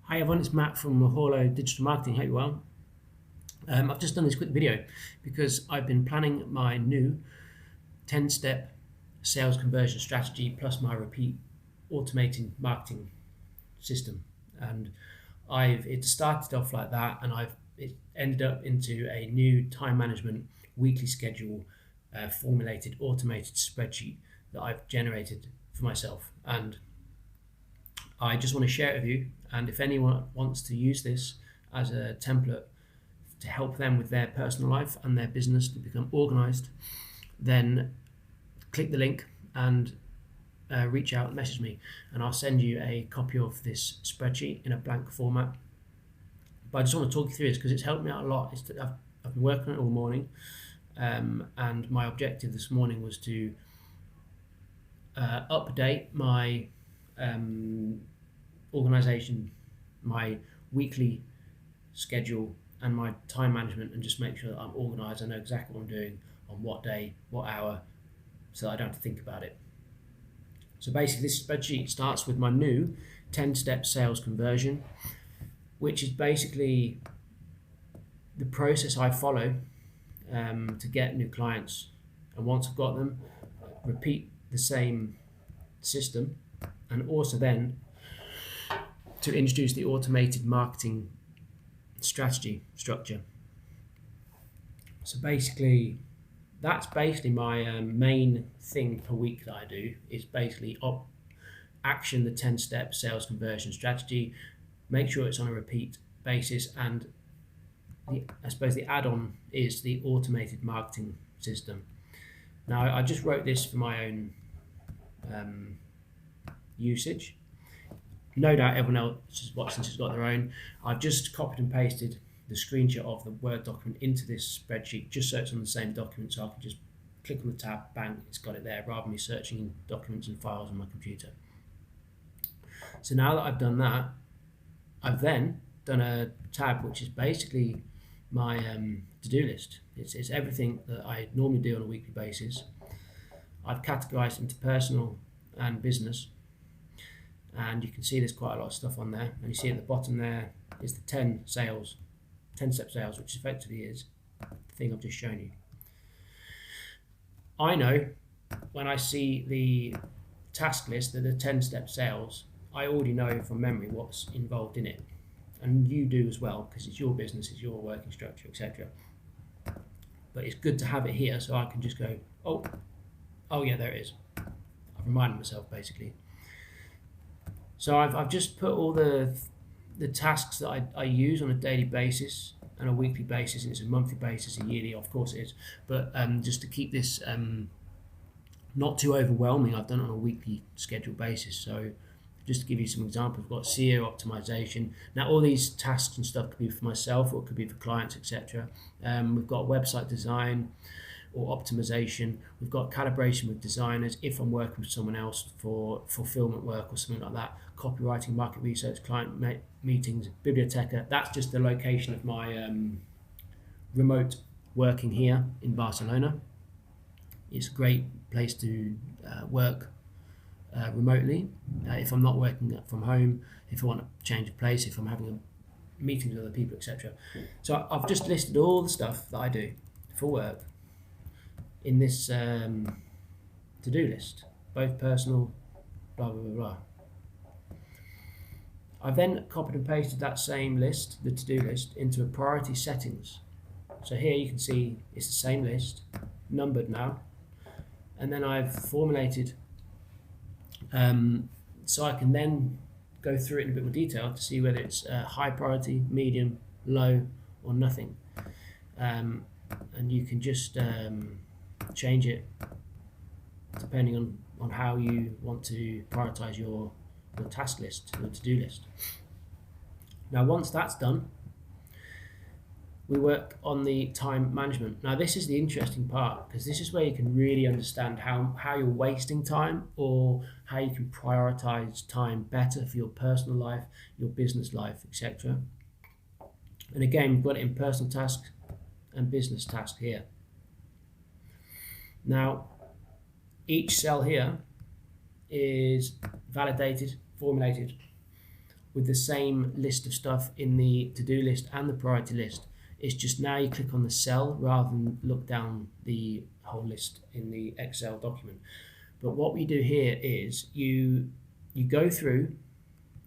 Hi everyone, it's Matt from Mahalo Digital Marketing. Hope you're well. I've just done this quick video because I've been planning my new 10-step sales conversion strategy plus my repeat automating marketing system. And it started off like that, and it ended up into a new time management weekly schedule, formulated automated spreadsheet that I've generated for myself. And I just want to share it with you, and if anyone wants to use this as a template to help them with their personal life and their business to become organized, then click the link and reach out and message me, and I'll send you a copy of this spreadsheet in a blank format. But I just want to talk you through this because it's helped me out a lot. I've been working on it all morning, and my objective this morning was to update my organization, my weekly schedule and my time management, and just make sure that I'm organized. I know exactly what I'm doing on what day, what hour, so that I don't have to think about it. So basically this spreadsheet starts with my new 10-step sales conversion, which is basically the process I follow to get new clients. And once I've got them, repeat the same system, and also then to introduce the automated marketing strategy structure. So basically that's basically my main thing per week that I do, is basically action the 10-step sales conversion strategy, make sure it's on a repeat basis, and I suppose the add-on is the automated marketing system. Now I just wrote this for my own usage. No doubt everyone else watching this has got their own. I've just copied and pasted the screenshot of the Word document into this spreadsheet just so it's on the same document, so I can just click on the tab, bang, it's got it there, rather than me searching in documents and files on my computer. So now that I've done that, I've then done a tab which is basically my to-do list. It's everything that I normally do on a weekly basis. I've categorized into personal and business, and you can see there's quite a lot of stuff on there, and you see at the bottom there is the 10-step sales, which effectively is the thing I've just shown you. I know when I see the task list, that the 10-step sales, I already know from memory what's involved in it, and you do as well, because it's your business, it's your working structure, etc. But it's good to have it here so I can just go, oh yeah, there it is. I've reminded myself basically. So I've just put all the tasks that I use on a daily basis and a weekly basis, and it's a monthly basis, a yearly, of course it is, but just to keep this not too overwhelming, I've done it on a weekly schedule basis. So just to give you some examples, we've got SEO optimization. Now all these tasks and stuff could be for myself or it could be for clients, etc. We've got website design or optimization. We've got calibration with designers if I'm working with someone else for fulfillment work or something like that. Copywriting, market research, client meetings, biblioteca. That's just the location of my remote working here in Barcelona. It's a great place to work remotely if I'm not working from home, if I want to change of place, if I'm having meetings with other people, etc. So I've just listed all the stuff that I do for work in this to-do list, both personal, blah, blah, blah, blah. I've then copied and pasted that same list, the to-do list, into a priority settings. So here you can see it's the same list, numbered now, and then I've formulated so I can then go through it in a bit more detail to see whether it's high priority, medium, low, or nothing. And you can just change it depending on how you want to prioritize your task list, your to-do list. Now once that's done, we work on the time management. Now this is the interesting part, because this is where you can really understand how you're wasting time, or how you can prioritize time better for your personal life, your business life, etc. And again, we've got it in personal tasks and business tasks here. Now each cell here is validated, formulated with the same list of stuff in the to-do list and the priority list. It's just now you click on the cell rather than look down the whole list in the Excel document. But what we do here is you go through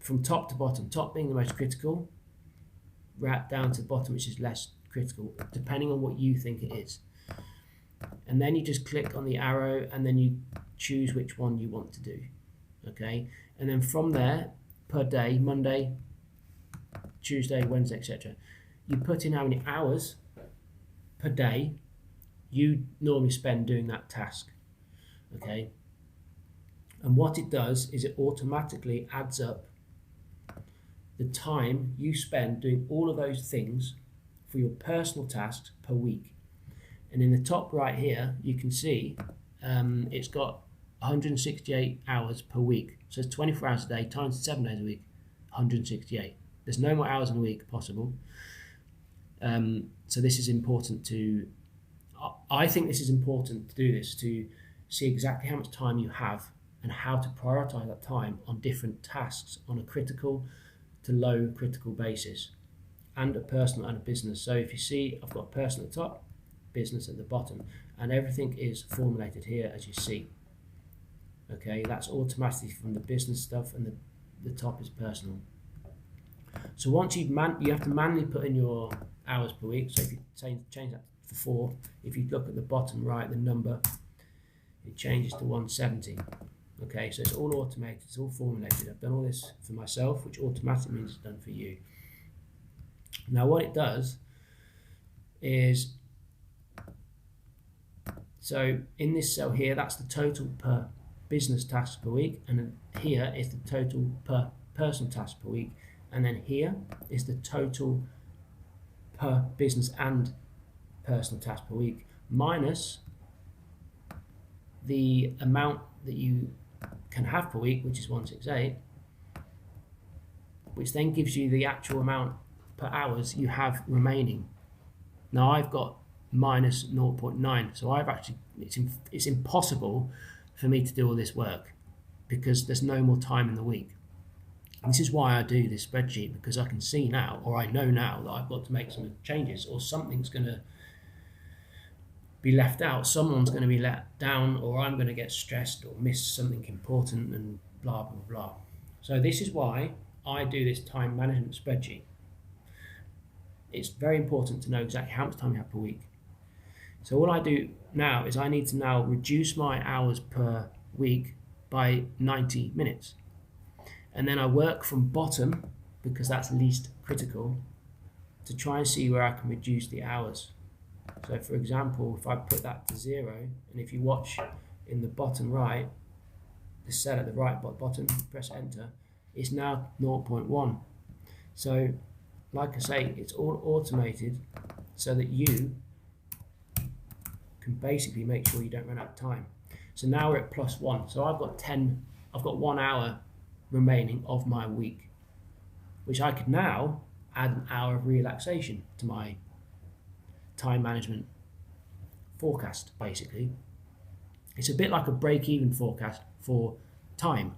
from top to bottom, top being the most critical, right down to the bottom, which is less critical, depending on what you think it is. And then you just click on the arrow and then you choose which one you want to do. Okay, and then from there, per day, Monday, Tuesday, Wednesday, etc., you put in how many hours per day you normally spend doing that task. Okay, and what it does is it automatically adds up the time you spend doing all of those things for your personal tasks per week. And in the top right here, you can see it's got 168 hours per week. So it's 24 hours a day times 7 days a week, 168. There's no more hours in a week possible. So this is important to, I think this is important to do this, to see exactly how much time you have and how to prioritize that time on different tasks on a critical to low critical basis, and a personal and a business. So if you see, I've got personal at the top, business at the bottom, and everything is formulated here as you see. Okay, that's automatically from the business stuff, and the top is personal. So once you have to manually put in your hours per week. So if you change that for 4, if you look at the bottom right, the number, it changes to 170. Okay, so it's all automated, it's all formulated. I've done all this for myself, which automatically means it's done for you. Now what it does is, so in this cell here, that's the total per business tasks per week, and then here is the total per personal tasks per week, and then here is the total per business and personal tasks per week, minus the amount that you can have per week, which is 168, which then gives you the actual amount per hours you have remaining. Now I've got minus 0.9, so I've actually, it's impossible for me to do all this work because there's no more time in the week. And this is why I do this spreadsheet, because I can see now, or I know now, that I've got to make some changes, or something's going to be left out, someone's going to be let down, or I'm going to get stressed or miss something important, and blah blah blah. So this is why I do this time management spreadsheet. It's very important to know exactly how much time you have per week. So all I do now is I need to now reduce my hours per week by 90 minutes. And then I work from bottom, because that's least critical, to try and see where I can reduce the hours. So for example, if I put that to 0, and if you watch in the bottom right, the cell at the right bottom, press enter, it's now 0.1. So like I say, it's all automated so that you can basically make sure you don't run out of time. So now we're at +1. So I've got 1 hour remaining of my week, which I could now add an hour of relaxation to my time management forecast. Basically, it's a bit like a break-even forecast for time.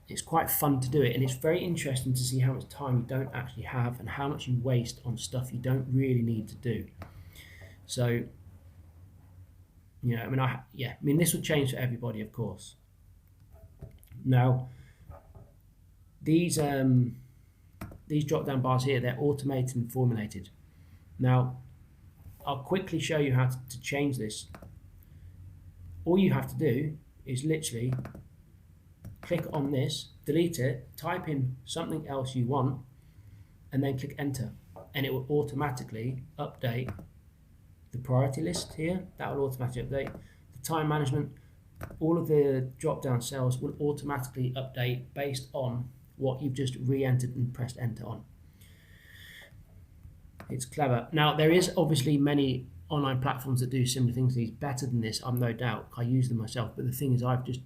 It's quite fun to do it, and it's very interesting to see how much time you don't actually have and how much you waste on stuff you don't really need to do. So, you know, I mean, this will change for everybody, of course. Now, these drop-down bars here, they're automated and formulated. Now, I'll quickly show you how to change this. All you have to do is literally click on this, delete it, type in something else you want, and then click enter, and it will automatically update the priority list here. That will automatically update the time management. All of the drop-down cells will automatically update based on what you've just re-entered and pressed enter on. It's clever. Now, there is obviously many online platforms that do similar things to these, better than this, I'm no doubt. I use them myself, but the thing is, I've just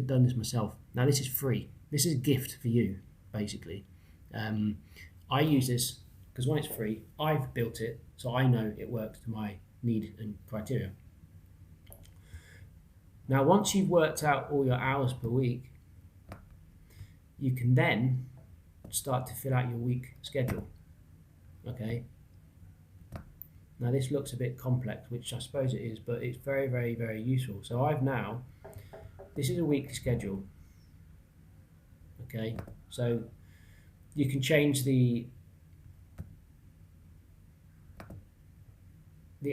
done this myself. Now, this is free. This is a gift for you, basically. I use this because, one, it's free. I've built it, so I know it works to my need and criteria. Now, once you've worked out all your hours per week, you can then start to fill out your week schedule. Okay. Now this looks a bit complex, which I suppose it is, but it's very, very, very useful. So this is a weekly schedule. Okay, so you can change the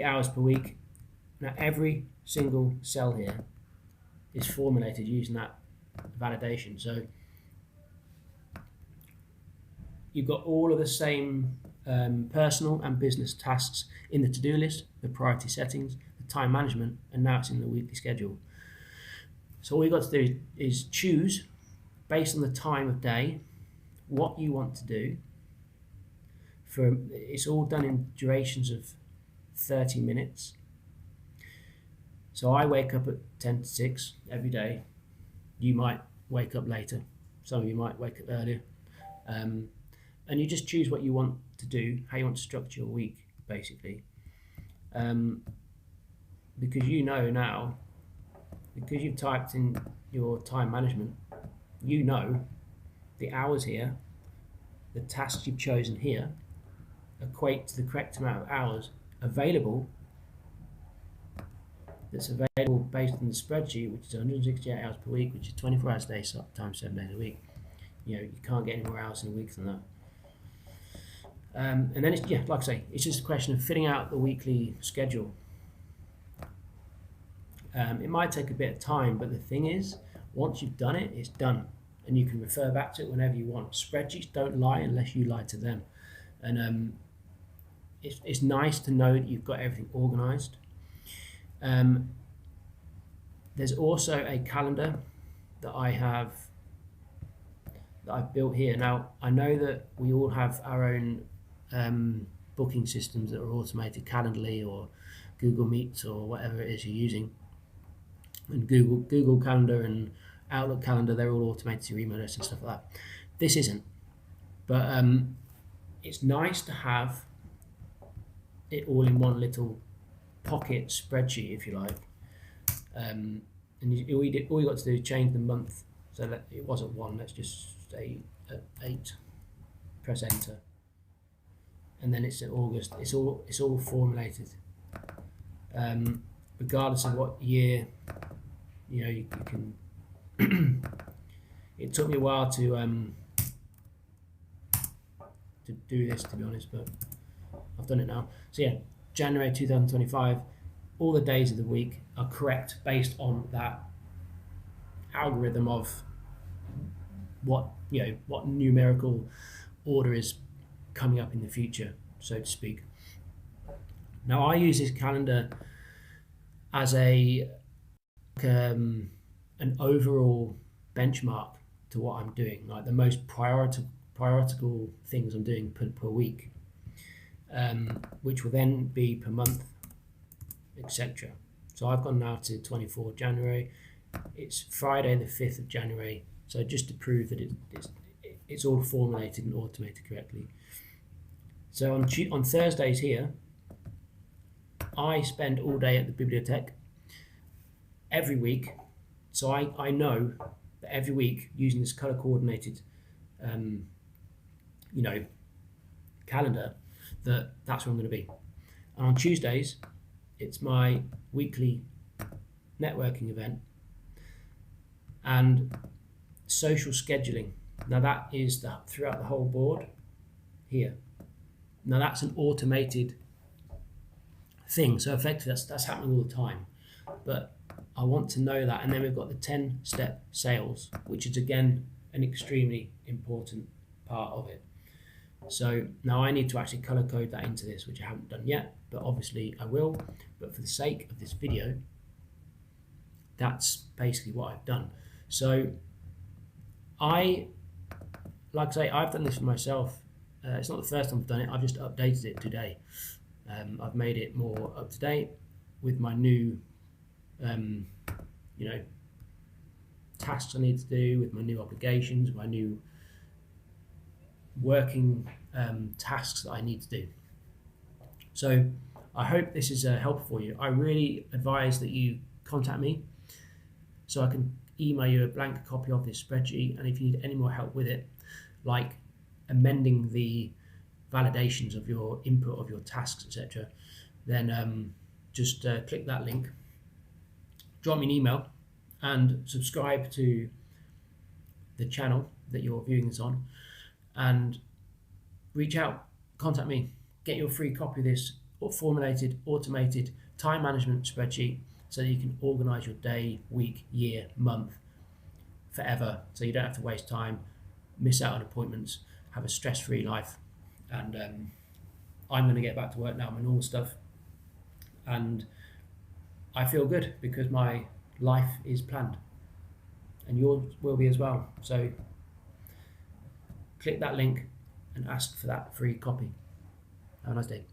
hours per week. Now every single cell here is formulated using that validation. So you've got all of the same personal and business tasks in the to-do list, the priority settings, the time management, and now it's in the weekly schedule. So all you've got to do is choose, based on the time of day, what you want to do. It's all done in durations of 30 minutes. So I wake up at 10 to 6 every day. You might wake up later. Some of you might wake up earlier. And you just choose what you want to do, how you want to structure your week, basically. Because you know now, because you've typed in your time management, you know the hours here, the tasks you've chosen here, equate to the correct amount of hours available, that's available based on the spreadsheet, which is 168 hours per week, which is 24 hours a day times 7 days a week. You can't get any more hours in a week than that. And then like I say, it's just a question of filling out the weekly schedule. It might take a bit of time, but the thing is, once you've done it, it's done, and you can refer back to it whenever you want. Spreadsheets don't lie unless you lie to them, and it's nice to know that you've got everything organised. There's also a calendar that I've built here. Now I know that we all have our own booking systems that are automated, Calendly or Google Meets or whatever it is you're using, and Google Calendar and Outlook Calendar, they're all automated to your email address and stuff like that. This isn't, but it's nice to have it all in one little pocket spreadsheet, if you like. And all you got to do is change the month, so that it wasn't 1, let's just say 8, press enter, and then it's in August. It's all formulated, regardless of what year. You can. It took me a while to do this, to be honest, but I've done it now. So yeah, January 2025, all the days of the week are correct based on that algorithm of what numerical order is coming up in the future, so to speak. Now I use this calendar as an overall benchmark to what I'm doing, like the most prioritical things I'm doing per week, which will then be per month, etc. So I've gone now to 24 January. It's Friday the 5th of January, so just to prove that it's all formulated and automated correctly. So on Thursdays here, I spend all day at the bibliothèque every week. So I know that every week, using this color coordinated calendar, that's where I'm going to be. And on Tuesdays, it's my weekly networking event and social scheduling. Now that is throughout the whole board here. Now that's an automated thing, so effectively that's happening all the time, but I want to know that. And then we've got the 10-step sales, which is again an extremely important part of it. So now I need to actually color code that into this, which I haven't done yet, but obviously I will. But for the sake of this video, that's basically what I've done. So like I say, I've done this for myself. It's not the first time I've done it. I've just updated it today. I've made it more up to date with my new tasks I need to do, with my new obligations, my new working tasks that I need to do. So I hope this is helpful for you. I really advise that you contact me so I can email you a blank copy of this spreadsheet, and if you need any more help with it, like amending the validations of your input of your tasks, etc., then just click that link, drop me an email, and subscribe to the channel that you're viewing this on, and reach out, contact me, get your free copy of this formulated, automated time management spreadsheet so that you can organize your day, week, year, month, forever, so you don't have to waste time, miss out on appointments, have a stress-free life. And I'm going to get back to work now, my normal stuff, and I feel good because my life is planned, and yours will be as well. So click that link and ask for that free copy. Have a nice day.